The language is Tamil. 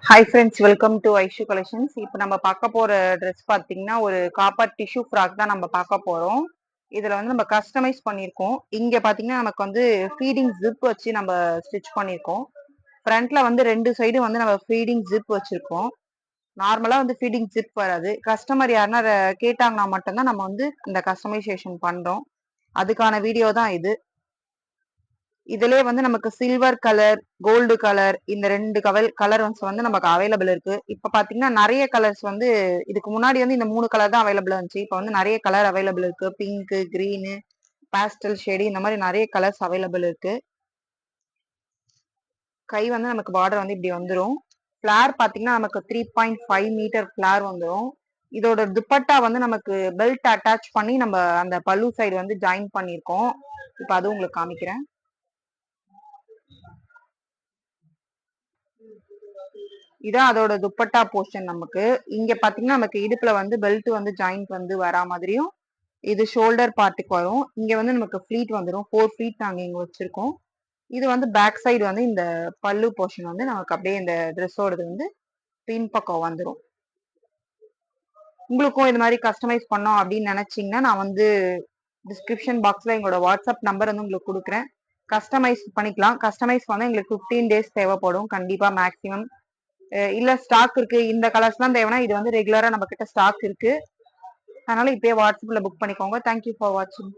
Hi friends, welcome to Aishu collections. இப்போ நம்ம பார்க்க போற ட்ரெஸ் பார்த்தீங்கன்னா ஒரு காப்பர் டிஷ்யூ ஃப்ராக் தான் நம்ம பார்க்க போறோம். இதுல வந்து நம்ம கஸ்டமைஸ் பண்ணியிருக்கோம். இங்க பார்த்தீங்கன்னா நமக்கு வந்து ஃபீடிங் ஜிப் வச்சு நம்ம ஸ்டிச் பண்ணியிருக்கோம். ஃப்ரண்ட்ல வந்து ரெண்டு சைடு வந்து நம்ம ஃபீடிங் ஜிப் வச்சிருக்கோம். நார்மலா வந்து ஃபீடிங் ஜிப் வராது. கஸ்டமர் யாருன்னா கேட்டாங்கன்னா மட்டும்தான் நம்ம வந்து இந்த கஸ்டமைசேஷன் பண்றோம். அதுக்கான வீடியோ தான் இது. இதுலயே வந்து நமக்கு சில்வர் கலர், கோல்டு கலர் இந்த ரெண்டு கலர்ஸ் வந்து நமக்கு அவைலபிள் இருக்கு. இப்ப பாத்தீங்கன்னா நிறைய கலர்ஸ் வந்து இதுக்கு முன்னாடி வந்து இந்த 3 கலர் தான் அவைலபிள் இருந்துச்சு. இப்ப வந்து நிறைய கலர் அவைலபிள் இருக்கு. பிங்க், கிரீனு, பாஸ்டல் ஷேடு இந்த மாதிரி நிறைய கலர்ஸ் அவைலபிள் இருக்கு. கை வந்து நமக்கு பார்டர் வந்து இப்படி வந்துடும். ஃபிளார் பாத்தீங்கன்னா நமக்கு 3.5 மீட்டர் ஃபிளார் வந்துடும். இதோட துப்பட்டா வந்து நமக்கு பெல்ட் அட்டாச் பண்ணி நம்ம அந்த பல்லு சைடு வந்து ஜாயின் பண்ணியிருக்கோம். இப்ப அதுவும் உங்களுக்கு காமிக்கிறேன். இதான் அதோட துப்பட்டா போர்ஷன். நமக்கு இங்க பாத்தீங்கன்னா நமக்கு இடுப்புல வந்து பெல்ட் வந்து ஜாயிண்ட் வந்து வரா மாதிரியும் இது ஷோல்டர் பார்ட்டுக்கு வரும். இங்க வந்து நமக்கு ஃபிளீட் வந்துடும். 4 ஃபீட் நாங்க இங்க வச்சிருக்கோம். இது வந்து பேக் சைடு வந்து இந்த பல்லு போர்ஷன் வந்து நமக்கு அப்படியே இந்த ட்ரெஸ்ஸோடது வந்து பின் பக்கம் வந்துடும். உங்களுக்கும் இது மாதிரி கஸ்டமைஸ் பண்ணோம் அப்படின்னு நினைச்சீங்கன்னா நான் வந்து டிஸ்கிரிப்ஷன் பாக்ஸ்ல எங்களோட வாட்ஸ்அப் நம்பர் வந்து உங்களுக்கு கொடுக்குறேன். கஸ்டமைஸ் பண்ணிக்கலாம். கஸ்டமைஸ் வந்து எங்களுக்கு 15 டேஸ் தேவைப்படும் கண்டிப்பா மேக்ஸிமம். இல்ல ஸ்டாக் இருக்கு, இந்த கலர்ஸ் தான் தேவைன்னா இது வந்து ரெகுலரா நம்ம கிட்ட ஸ்டாக் இருக்கு. அதனால இப்பயே வாட்ஸ்அப்ல புக் பண்ணிக்கோங்க. தேங்க்யூ ஃபார் வாட்சிங்.